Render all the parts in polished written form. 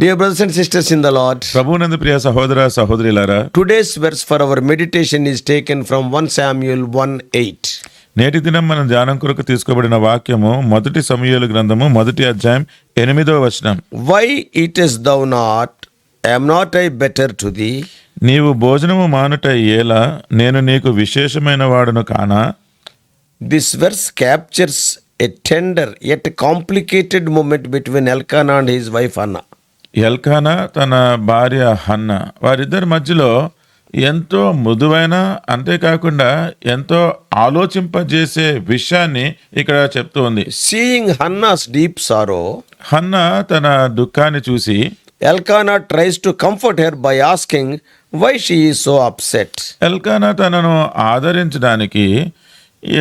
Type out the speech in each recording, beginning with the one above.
Dear brothers and sisters in the Lord, ప్రభువునందు ప్రియ సహోదర సహోదరులారా, today's verse for our meditation is taken from 1 Samuel 1:8. నేటి దినం మనం ధ్యానం కొరకు తీసుకోబడిన వాక్యము 1 సమూయేలు గ్రంథము 1వ అధ్యాయం 8వ వచనం. Why eatest thou not? Am not I better to thee? నీవు భోజనము మానుట ఏలా, నేను నీకు విశేషమైన వాడును కానా? This verse captures a tender yet complicated moment between Elkanah and his wife Hannah. Elkanah తన భార్య హన్న, వారిద్దరి మధ్యలో ఎంతో మృదువైన, అంతేకాకుండా ఎంతో ఆలోచింపజేసే విషయాన్ని ఇక్కడ చెప్తూ ఉంది. Seeing Hannah's deep sorrow, Hannah తన దుఃఖాన్ని చూసి Elkanah tries to comfort her by asking why she is so upset. Elkanah తనను ఆదరించడానికి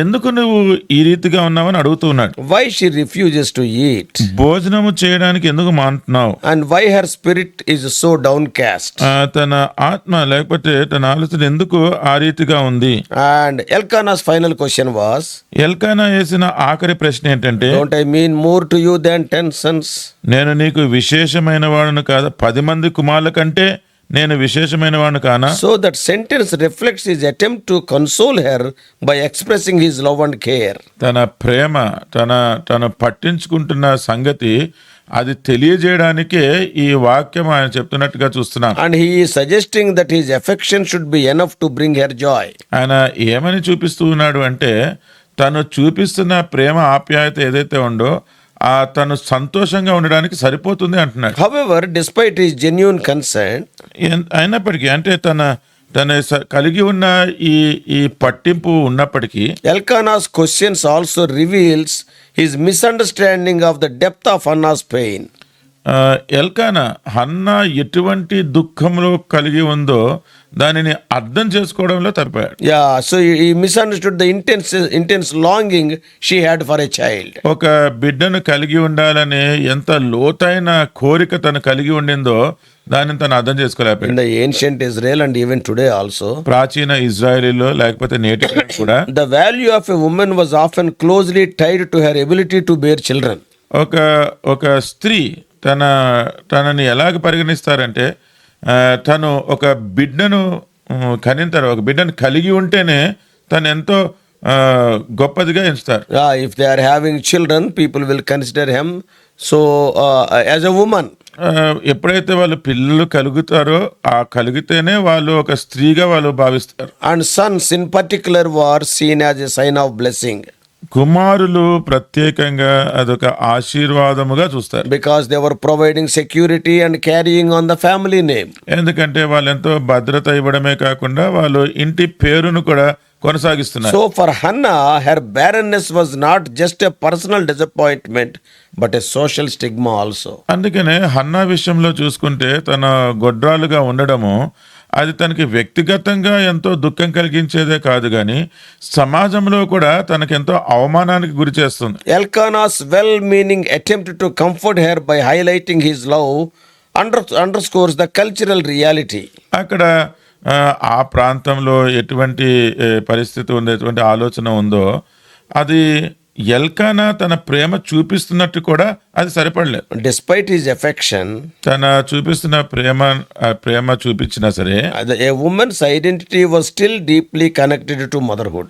ఎందుకు నువ్వు ఈ రీతిగా ఉన్నావని అడుగుతూ ఉన్నాడు. Why she refuses to eat. భోజనము చేయడానికి ఎందుకు మాంటున్నావు, And why her spirit is so downcast. తన ఆత్మ లేకపోతే తన ఆలోచన ఎందుకు ఆ రీతిగా ఉంది. And Elkanah's final question was, Elkanah వేసిన ఆఖరి ప్రశ్న ఏంటంటే, don't I mean more to you than 10 sons? నేను నీకు విశేషమైన వాడును కాదా, 10 మంది కుమారుల కంటే నేను విశేషమైన వాడును కానా? So that sentence reflects his attempt to console her by expressing his love and care. తన ప్రేమ, తన పట్టించుకుంటున్న సంగతి అది తెలియజేయడానికే ఈ వాక్యం ఆయన చెప్తున్నట్టుగా చూస్తున్నాం. And he is suggesting that his affection should be enough to bring her joy. ఆయన ఏమని చూపిస్తూ ఉన్నాడు అంటే, తను చూపిస్తున్న ప్రేమ ఆప్యాయత ఏదైతే ఉందో తను సంతోషంగా ఉండడానికి సరిపోతుంది అంటున్నాడు. However, despite his genuine concern, అయినప్పటికీ అంటే తన కలిగి ఉన్న ఈ పట్టింపు ఉన్నప్పటికీ Elkanah's questions also reveals his misunderstanding of the depth of Hannah's pain. Elkanah Hannah ఎటువంటి దుఃఖంలో కలిగి ఉందో దానిని అర్థం చేసుకోవడంలో తప్పాడు. Yeah, so he misunderstood the intense longing she had for a child. ఒక బిడ్డను కలిగి ఉండాలని ఎంత లోతైన కోరిక తను కలిగి ఉండిందో దానిని తను అర్థం చేసుకోలేకపోయాడు. In the ancient Israel and even today also, ప్రాచీన ఇజ్రాయెలీలో లేకపోతే నేటి కూడా the value of a woman was often closely tied to her ability to bear children. ఒక స్త్రీ తనని ఎలాగ పరిగణిస్తారంటే, తను ఒక బిడ్డను కనింతారు, ఒక బిడ్డను కలిగి ఉంటేనే తను ఎంతో గొప్పదిగా ఎంచుతారు. If they are having children, people will consider him so as a woman. ఎప్పుడైతే వాళ్ళు పిల్లలు కలుగుతారో కలిగితేనే వాళ్ళు ఒక స్త్రీగా వాళ్ళు భావిస్తారు. And sons in particular were seen as a sign of blessing. కుమారులు ప్రత్యేకంగా అదొక ఆశీర్వాదముగా చూస్తారు. Because they were providing security and carrying on the family name. ఎందుకంటే వాళ్ళు ఎంతో భద్రత ఇవ్వడమే కాకుండా వాళ్ళు ఇంటి పేరును కూడా కొనసాగిస్తున్నారు. So for Hannah, her barrenness was not just a personal disappointment but a social stigma also. అందుకనే హన్నా విషయంలో చూసుకుంటే తన గొడ్రాలుగా ఉండడము అది తనకి వ్యక్తిగతంగా ఎంతో దుఃఖం కలిగించేదే కాదు కానీ సమాజంలో కూడా తనకెంతో అవమానానికి గురి చేస్తుంది. Elkanah's well-meaning attempt to comfort her by highlighting his love underscores the cultural reality. అక్కడ ఆ ప్రాంతంలో ఎటువంటి పరిస్థితి ఉందో, ఎటువంటి ఆలోచన ఉందో అది ఎల్కానా తన ప్రేమ చూపిస్తున్నట్టు కూడా అది సరిపడలేదు. Despite his affection, తన చూపిస్తున్న ప్రేమ చూపించినా సరే a woman's identity was still deeply connected to motherhood.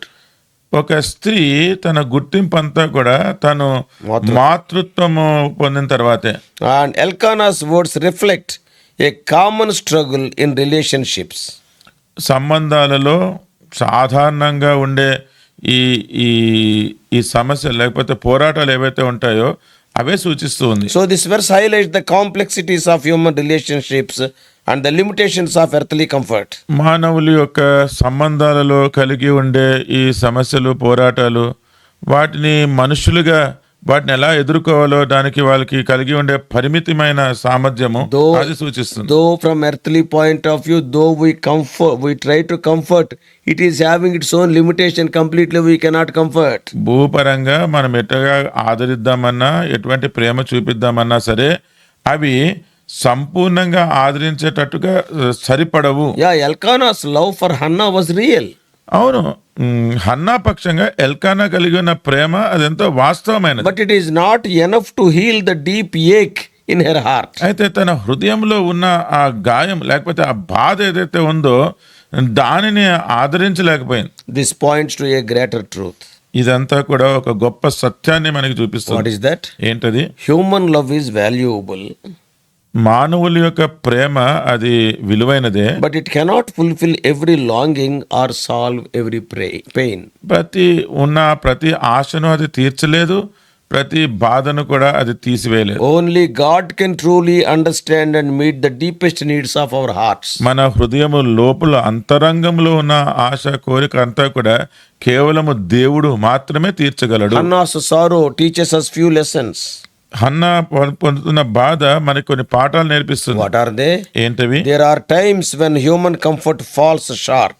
ఒక స్త్రీ తన గుర్తింపు అంతా కూడా తను మాతృత్వము పొందిన తర్వాతే. And Elkanah's words reflect a common struggle in relationships. సంబంధాలలో సాధారణంగా ఉండే ఈ సమస్య లేకపోతే పోరాటాలు ఏవైతే ఉంటాయో అవే సూచిస్తూ ఉంది. So this verse highlights the complexities of human relationships and the limitations of earthly comfort. మానవుల యొక్క సంబంధాలలో కలిగి ఉండే ఈ సమస్యలు, పోరాటాలు, వాటిని ఎలా ఎదుర్కోవాలో దానికి వాళ్ళకి కలిగి ఉండే పరిమితమైన సామర్థ్యము అది సూచిస్తుంది. Though from earthly point of view, though we try to comfort, it is having its own limitation. Completely we cannot comfort. భూపరంగా మనం ఎట్టగా ఆదరిద్దామన్నా, ఎటువంటి ప్రేమ చూపిద్దామన్నా సరే అవి సంపూర్ణంగా ఆదరించేటట్టుగా సరిపడవు. Elkanah's love for Hannah was real. అవును, హన్నా పక్షంగా ఎల్కానా కలిగి ఉన్న ప్రేమ అదెంతో వాస్తవమైనది. But it is not enough to heal the deep ache in her heart. అయితే తన హృదయంలో ఉన్న ఆ గాయం లేకపోతే ఆ బాధ ఏదైతే ఉందో దానిని ఆదరించలేకపోయింది. This points to a greater truth. ఇదంతా కూడా ఒక గొప్ప సత్యాన్ని మనకి చూపిస్తుంది. What is that? ఏంటది? Human love is valuable, మానవుల యొక్క ప్రేమ అది విలువైనదే, but it cannot fulfill every longing or solve every pain. ప్రతి ఆశను అది తీర్చలేదు, ప్రతి బాధను కూడా అది తీసివేయలేదు. Only God can truly understand and meet the deepest needs of our hearts. మన హృదయము లోపల అంతరంగంలో ఉన్న ఆశ కోరిక అంతా కూడా కేవలము దేవుడు మాత్రమే తీర్చగలడు. Hannah's sorrow teaches us few lessons. Hannah పొందుతున్న బాధ మనకి కొన్ని పాఠాలు నేర్పిస్తుంది. What are they? ఏంటవి? There are times when human comfort falls short.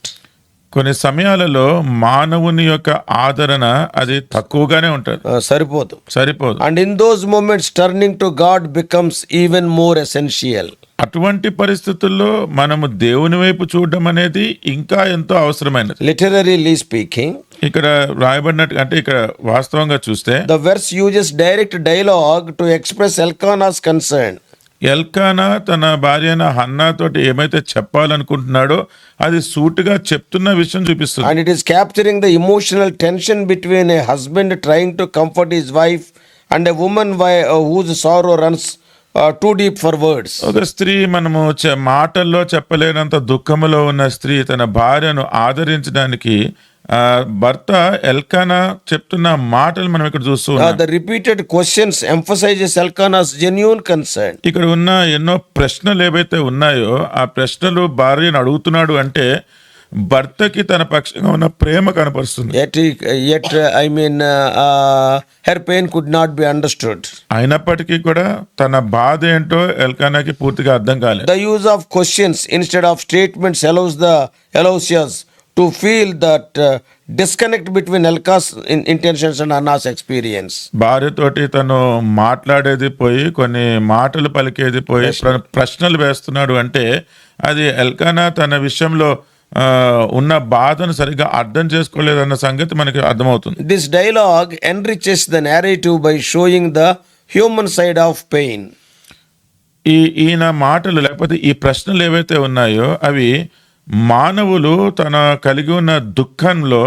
కొన్ని సమయాలలో మానవుని యొక్క ఆదరణ అది తక్కువగానే ఉంటుంది, సరిపోదు. And in those moments turning to God becomes even more essential. అటువంటి పరిస్థితుల్లో మనము దేవుని వైపు చూడడం అనేది ఇంకా ఎంతో అవసరమైనది. Literally speaking, ఇక్కడ రాయబడినట్టు అంటే ఇక్కడ వాస్తవంగా చూస్తే the verse uses direct dialogue to express Elkanah's concern. Elkanah తన భార్య అయిన హన్నా తోటి ఏమైతే చెప్పాలనుకుంటున్నాడో అది సూటిగా చెప్తున్న విషయం చూపిస్తుంది. And it is capturing the emotional tension between a husband trying to comfort his wife and a woman whose sorrow runs too deep for words. ఒక స్త్రీ మనము మాటల్లో చెప్పలేనంత దుఃఖములో ఉన్న స్త్రీ తన భార్యను ఆదరించడానికి భర్త ఎల్కానా చెప్తున్న మాటలు మనం ఇక్కడ చూస్తూ ఉన్నాం. The repeated questions emphasizes Elkanah's genuine concern. ఇక్కడ ఉన్న ఎన్నో ప్రశ్నలు ఏవైతే ఉన్నాయో ఆ ప్రశ్నలు భార్యను అడుగుతున్నాడు అంటే భర్తకి తన పక్షంగా ఉన్న ప్రేమ కనపరుస్తుంది. Yet her pain could not be understood. అయినప్పటికీ కూడా తన బాధ ఏంటో ఎల్కానాకి పూర్తిగా అర్థం కాలేదు. The use of questions instead of statements allows us to feel that disconnect between Elkanah's intentions and Hannah's experience. భార్యతోటి తను మాట్లాడేది పోయి కొన్ని మాటలు పలికేది పోయి ప్రశ్నలు వేస్తున్నాడు అంటే అది ఎల్కానా తన విషయంలో ఉన్న బాధను సరిగ్గా అర్థం చేసుకోలేదన్న సంగతి మనకి అర్థమవుతుంది. This dialogue enriches the narrative by showing the human side of pain. ఈయన మాటలు లేకపోతే ఈ ప్రశ్నలు ఏవైతే ఉన్నాయో అవి మానవులు తన కలిగి ఉన్న దుఃఖంలో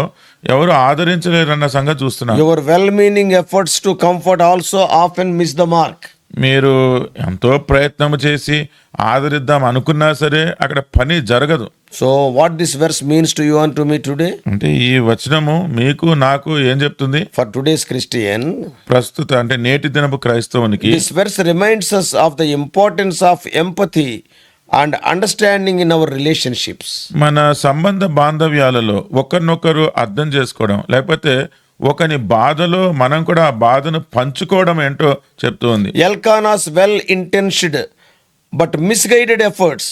ఎవరు ఆదరించలేరన్న సంగతి చూస్తున్నారు. Your well-meaning efforts to comfort also often miss the mark. మీరు ఎంతో ప్రయత్నం చేసి ఆదరిద్దాం అనుకున్నా సరే అక్కడ పని జరగదు. So what this verse means to you and to me today? అంటే ఈ వచనము మీకు నాకు ఏం చెప్తుంది? For today's Christian, ప్రస్తుత అంటే నేటి దినపు క్రైస్తవునికి this verse reminds us of the importance of empathy and understanding in our relationships. మన సంబంధ బాంధవ్యాలలో ఒకరినొకరు అర్థం చేసుకోవడం లేకపోతే ఒకని బాధలో మనం కూడా ఆ బాధను పంచుకోవడం ఏంటో చెప్తూ ఉంది. Elkanah's well-intentioned but misguided efforts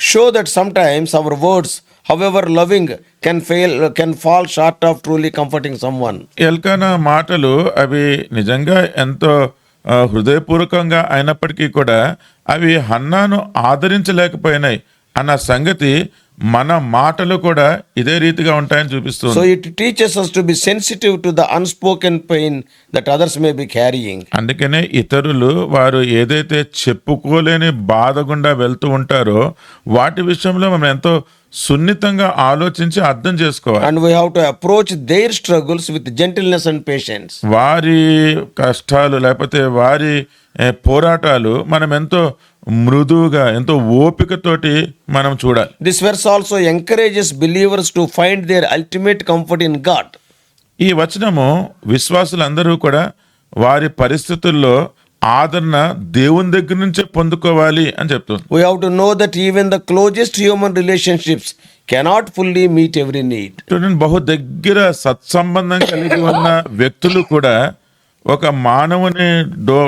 show that sometimes our words, however loving, can fall short of truly comforting someone. Elkanah మాటలు అవి నిజంగా ఎంతో హృదయపూర్వకంగా అయినప్పటికీ కూడా అవి హన్నాను ఆదరించలేకపోయినాయి అన్న సంగతి మన మాటలు కూడా ఇదే రీతిగా ఉంటాయని చూపిస్తుంది. So it teaches us to be sensitive to the unspoken pain that others may be carrying. అందుకనే ఇతరులు వారు ఏదైతే చెప్పుకోలేని బాధ గుండా వెళ్తూ ఉంటారో వాటి విషయంలో మనం ఎంతో సున్నితంగా ఆలోచించి అర్థం చేసుకోవాలి. And we have to approach their struggles with gentleness and patience. వారి కష్టాలు లేకపోతే వారి పోరాటాలు మనం ఎంతో మృదువుగా ఎంతో ఓపికతోటి మనం చూడాలి. This verse also encourages believers to find their ultimate comfort in God. ఈ వచనము విశ్వాసులందరూ కూడా వారి పరిస్థితుల్లో ఆదరణ దేవుని దగ్గర నుంచే పొందుకోవాలి అని చెప్తుంది. We have to know that even the closest human relationships cannot fully meet every need. చూడండి, బహు దగ్గర సత్సంబంధం కలిగి ఉన్న వ్యక్తులు కూడా ఒక మానవుని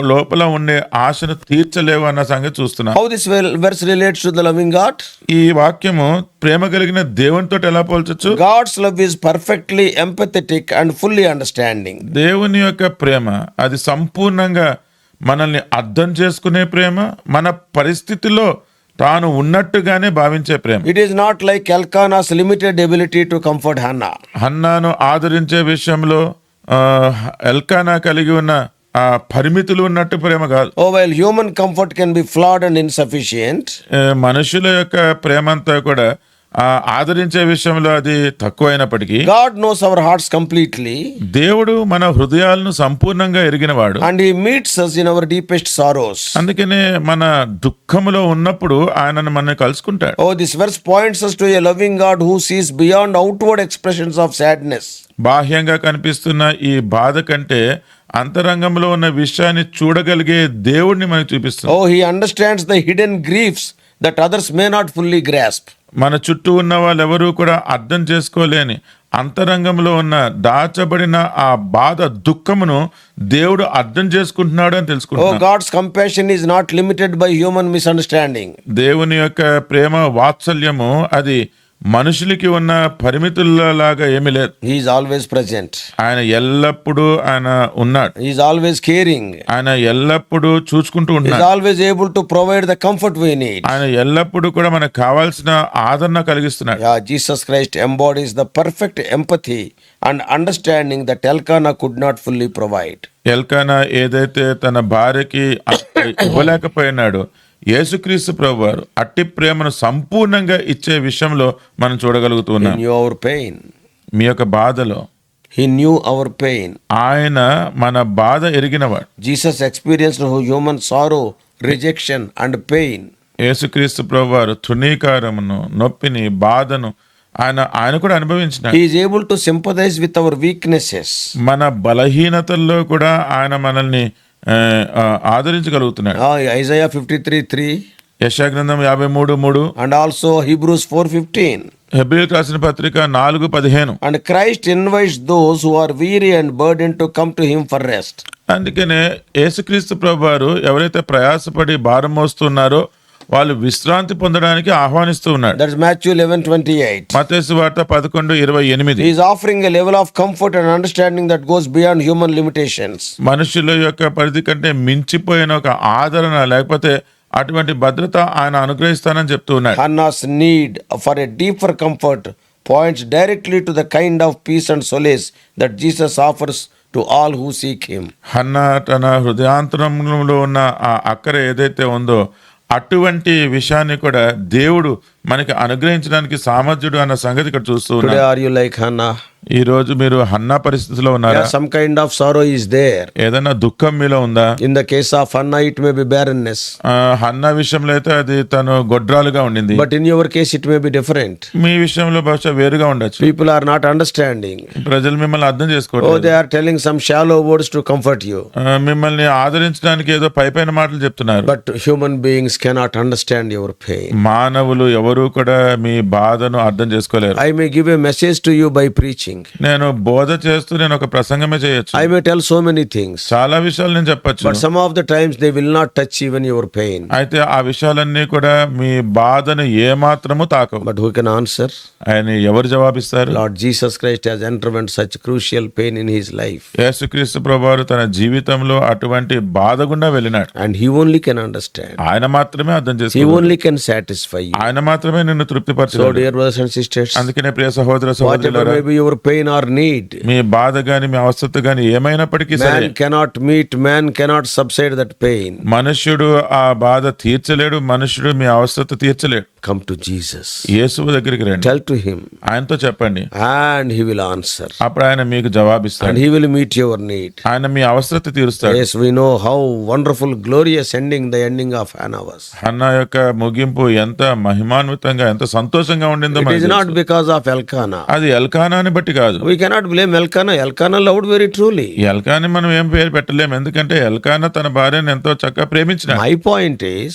లోపల ఉండే ఆశను తీర్చలేవు అన్న సంగతి చూస్తున్నాం. How this verse relates to the loving God? ఈ వాక్యము ప్రేమ కలిగిన దేవునితో ఎలా పోల్చొచ్చు? God's love is perfectly empathetic and fully understanding. దేవుని యొక్క ప్రేమ అది సంపూర్ణంగా మనల్ని అర్థం చేసుకునే ప్రేమ, మన పరిస్థితిలో తాను ఉన్నట్టుగానే భావించే ప్రేమ. It is not like Elkanah's limited ability to comfort Hannah. హన్నాను ఆదరించే విషయంలో ఎల్కానా కలిగి ఉన్న ఆ పరిమితులు ఉన్నట్టు ప్రేమ కాదు. Oh, while human comfort can be flawed and insufficient, మనుషుల యొక్క ప్రేమ అంతా కూడా ఆదరించే విషయంలో అది తక్కువైనప్పటికీ God knows our hearts completely, దేవుడు మన హృదయాలను సంపూర్ణంగా ఎరిగినవాడు. and He meets us in our deepest sorrows. అందుకనే మన దుఃఖములో ఉన్నప్పుడు ఆయనను మనల్ని కలుసుకుంటాడు. Oh, this verse points us to a loving God who sees beyond outward expressions of sadness. బాహ్యంగా కనిపిస్తున్న ఈ బాధ కంటే అంతరంగంలో ఉన్న విషయాన్ని చూడగలిగే దేవుడిని మనకు చూపిస్తుంది. Oh, He understands the hidden griefs that others may not fully grasp. మన చుట్టూ ఉన్న వాళ్ళెవరూ కూడా అర్థం చేసుకోలేని అంతరంగంలో ఉన్న దాచబడిన ఆ బాధ దుఃఖమును దేవుడు అర్థం చేసుకుంటున్నాడు అని Oh, తెలుసుకుంటున్నాడు. God's compassion is not limited by human misunderstanding. దేవుని యొక్క ప్రేమ వాత్సల్యము అది మనుషులకి ఉన్న పరిమితులలాగా ఏమీ లేదు. He is always present. ఆయన ఎల్లప్పుడూ ఆయన ఉన్నాడు. He is always caring. ఆయన ఎల్లప్పుడూ చూసుకుంటూ He is ఉన్నాడు. always able to provide the comfort we need. ఆయన ఎల్లప్పుడూ కూడా మనకు కావాల్సిన ఆదరణ కలిగిస్తున్నాడు. Yeah, Jesus Christ embodies the perfect empathy and understanding that Elkanah could not fully provide. Elkanah ఏదైతే తన భార్యకి ఇవ్వలేకపోయినాడో యేసుక్రీస్తు ప్రభువారు అట్టి ప్రేమను సంపూర్ణంగా ఇచ్చే విషయంలో మనం He చూడగలుగుతున్నాం. knew our pain. మీ యొక్క బాధలో He knew our pain. ఆయన మన బాధ ఎరిగినవాడు. Jesus experienced human sorrow, rejection and pain. యేసుక్రీస్తు ప్రభువారు తృణీకారమును నొప్పిని బాధను ఆయన కూడా అనుభవించినాడు. He is able to sympathize with our weaknesses. మన బలహీనతల్లో కూడా ఆయన మనల్ని ఆదరించగలుగుతున్నాడు. Isaiah 53:3 యెషయా గ్రంథం 53:3 and also Hebrews 4:15. హెబ్రీయులకు రాసిన పత్రిక 4:15. And Christ invites those who are weary and burdened to come to Him for rest. అందుకనే యేసుక్రీస్తు ప్రభువారు ఎవరైతే ప్రయాసపడి భారం మోస్తున్నారో వాళ్ళు విశ్రాంతి పొందడానికి ఆహ్వానిస్తూ ఉన్నాడు. That's Matthew 11:28. మత్తయి సువార్త 11:28. He is offering a level of comfort and understanding that goes beyond human limitations. మనుషుల యొక్క పరిధి కంటే మించిపోయిన ఒక ఆదరణ లేకపోతే అటువంటి భద్రత ఆయన అనుగ్రహిస్తానని చెప్తూ ఉన్నాడు. Hannah's need for a deeper comfort points directly to the kind of peace and solace that Jesus offers to all who seek Him. Hannah తన హృదయాంతరంలో ఉన్న ఆ అక్కర ఏదైతే ఉందో అటువంటి విషయాన్ని కూడా దేవుడు మనకి అనుగ్రహించడానికి సామర్థ్యుడు అన్న సంగతి ఇక్కడ చూస్తూ Today ఉన్నాం. are you like Hannah? ఈ రోజు మీరు హన్నా పరిస్థితిలో ఉన్నారా? Yeah, some kind of sorrow is there. ఏదైనా దుఃఖం మీలో ఉందా? In the case of Hannah, it may be barrenness. Hannah విషయంలో అయితే అది తను గొడ్రాలుగా ఉండింది. But in your case, it may be different. మీ విషయంలో బహుశా వేరుగా ఉండొచ్చు. People are not understanding. ప్రజలు మిమ్మల్ని అర్థం Oh, చేసుకోవట్లేదు. they are telling some shallow words to comfort you. మిమ్మల్ని ఆదరించడానికి ఏదో పైపైన మాటలు చెప్తున్నారు. But human beings cannot understand your pain. మానవులు ఎవరు కూడా మీ బాధను అర్థం చేసుకోలేరు. I may give a message to you by preaching. నేను బోధ చేస్తూ నేను ఒక ప్రసంగమే చేయొచ్చు. I may tell so many things. చాలా విషయాలు నేను చెప్పొచ్చు. But some of the times they will not touch even your pain. అయితే ఆ విషయాలన్నీ కూడా మీ బాధను ఏమాత్రము తాకవు. But who can answer? ఆయన ఎవరు జవాబిస్తారు? Lord Jesus Christ has underwent such crucial pain in His life. యేసుక్రీస్తు ప్రభువారు తన జీవితంలో అటువంటి బాధ గుండా వెళ్ళినాడు. And He only can understand. ఆయన మాత్రమే అర్థం He చేసుకోగలడు. only can satisfy you. ఆయన మాత్రమే నిన్ను So తృప్తిపరచగలడు. dear brothers and sisters, అందుకనే ప్రియ సహోదర whatever సహోదరులారా, may be your pain or need, మీ బాధ గాని మీ అవస్థత గాని ఏమైనప్పటికీ సరే man cannot subside that pain. మనుష్యుడు ఆ బాధ తీర్చలేడు. మనుష్యుడు మీ అవస్థత తీర్చలేడు. Come to Jesus. యేసు దగ్గరికి రండి. Tell to Him ఆయనతో చెప్పండి. and He will answer. అప్పుడు ఆయన మీకు జవాబిస్తాడు. And He will meet your need. ఆయన మీ అవస్థత తీరుస్తాడు. Yes, we know how wonderful, glorious ending the ending of Hannah was. Hannah యొక్క ముగింపు ఎంత మహిమాన్వితంగా ఎంత సంతోషంగా ఉండిందో It మనకు is తెలుసు. not because of Elkanah. అది ఎల్కానాని బట్టి కాదు. We cannot blame Elkanah. Elkanah loved very truly. ఎల్కాని మనం ఏం పేరు పెట్టలేము. ఎందుకంటే ఎల్కానా తన భార్యను ఎంతో చక్కగా ప్రేమించిన. My point is,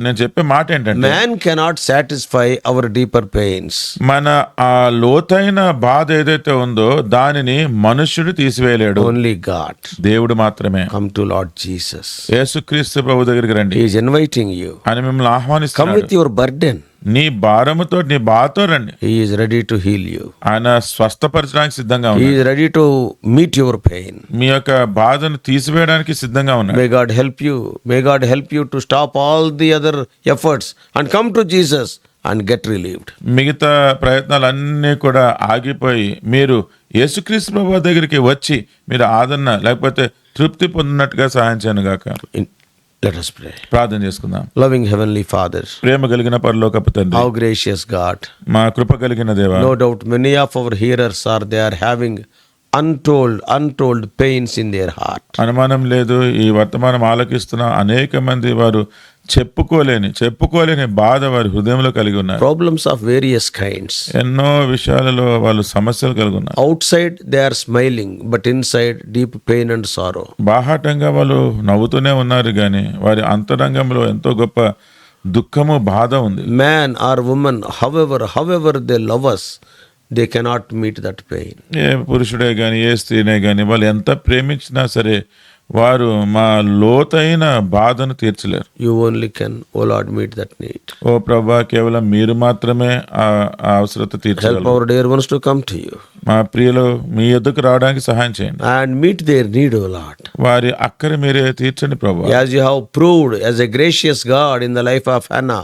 నేను చెప్పే మాట ఏంటంటే man cannot satisfy our deeper pains. మన ఆ లోతైన బాధ ఏదైతే ఉందో దానిని మనుష్యుడు తీసివేయలేడు. Only God. దేవుడు మాత్రమే. Come to Lord Jesus. యేసుక్రీస్తు ప్రభు దగ్గరికి రండి. He is inviting you. అని మిమ్మల్ని Come ఆహ్వానిస్తున్నాడు. with your burden. నీ భారముతో నీ బాధతో రండి. He is ready to heal you. ఆయన స్వస్థపరచడానికి సిద్ధంగా He ఉన్నాడు. is ready to meet your pain. మీ యొక్క బాధను తీసివేయడానికి సిద్ధంగా ఉన్నాడు. May God help you. May God help you to stop all the other efforts and come to Jesus and get relieved. మిగతా ప్రయత్నాలన్నీ కూడా ఆగిపోయి మీరు యేసుక్రీస్తు ప్రభు దగ్గరికి వచ్చి మీరు ఆదరణ లేకపోతే తృప్తి పొందినట్టుగా సహాయం చేయను గాక. Let us pray. ప్రార్థన చేసుకుందాం. Loving Heavenly Father, ప్రేమ కలిగిన పరలోకపు తండ్రి, how gracious God. మా కృప కలిగిన దేవా, No doubt many of our hearers they are having untold pains in their heart. అనుమానం లేదు, ఈ వర్తమానం ఆలకిస్తున్న అనేక మంది వారు చెప్పుకోలేని బాధ వారి హృదయంలో కలిగి ఉన్నారు. Problems of various kinds. ఎన్నో విషయాలలో వాళ్ళు సమస్యలు కలిగి ఉన్నారు. Outside they are smiling, but inside deep pain and sorrow. బాహాటంగా వాళ్ళు నవ్వుతూనే ఉన్నారు కానీ వారి అంతరంగంలో ఎంతో గొప్ప దుఃఖము, బాధ ఉంది. Man or woman, however they love us, they cannot meet that pain. ఏ పురుషుడే కానీ ఏ స్త్రీనే కానీ వాళ్ళు ఎంత ప్రేమించినా సరే వారు మా లోతైన బాధను తీర్చలేరు. You only can, O Lord, meet that need. ఓ ప్రభా, కేవలం మీరు మాత్రమే ఆ అవసరత Help తీర్చగలరు. our dear ones to come to you మా ప్రియులు మీ ఎద్దుకు రావడానికి సహాయం చేయండి. and meet their need, O Lord. వారి అక్కర మీరే తీర్చండి ప్రభా. As you have proved as a gracious God in the life of Hannah,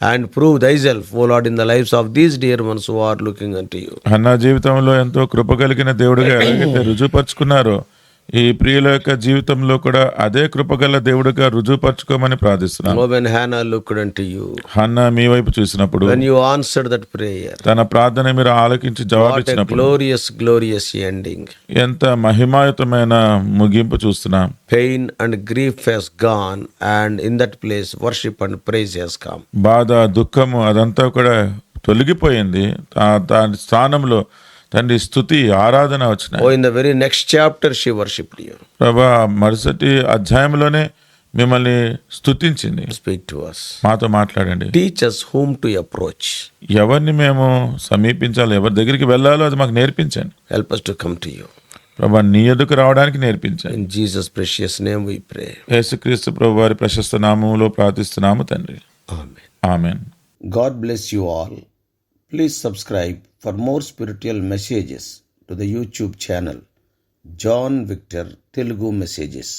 and prove thyself, O Lord, in the lives of these dear ones who are looking unto you. Hannah జీవితంలో ఎంతో కృప కలిగిన దేవుడిగా ఎలాగైతే రుజువుపరుచుకున్నారో, ఈ ప్రియుల యొక్క జీవితంలో కూడా అదే కృపగల దేవుడిగా రుజువుపరచుకోమని ప్రార్థిస్తున్నాను. Oh, when Hannah looked unto you, Hannah మీ వైపు చూసినప్పుడు, when you answered that prayer, తన ప్రార్థన మీరు ఆలకించి what a జవాబిచ్చినప్పుడు glorious ending. ఎంత మహిమాయుతమైన ముగింపు చూస్తున్నాం. Pain and grief has gone, and in that place worship and praise has come. బాధ, దుఃఖము అదంతా కూడా తొలగిపోయింది. దాని స్థానంలో తండ్రి స్తుతి, ఆరాధన వచ్చినాయి. Oh, in the very next chapter she worshipped you. ప్రభా, మరుసటి అధ్యాయంలోనే మిమ్మల్ని స్తుతించింది. Speak to us. మాతో మాట్లాడండి. Teach us whom to approach. ఎవరిని మేము సమీపించాలో, ఎవరి దగ్గరికి వెళ్ళాలో అది మాకు నేర్పించండి. Help us to come to you. ప్రభా, నీ ఎదుకు రావడానికి నేర్పించండి. In Jesus' precious name we pray. యేసుక్రీస్తు ప్రభు వారి ప్రశస్త నామములో ప్రార్థిస్తున్నాము తండ్రి. Amen. Amen. God bless you all. Please subscribe for more spiritual messages to the YouTube channel John Victor Telugu Messages.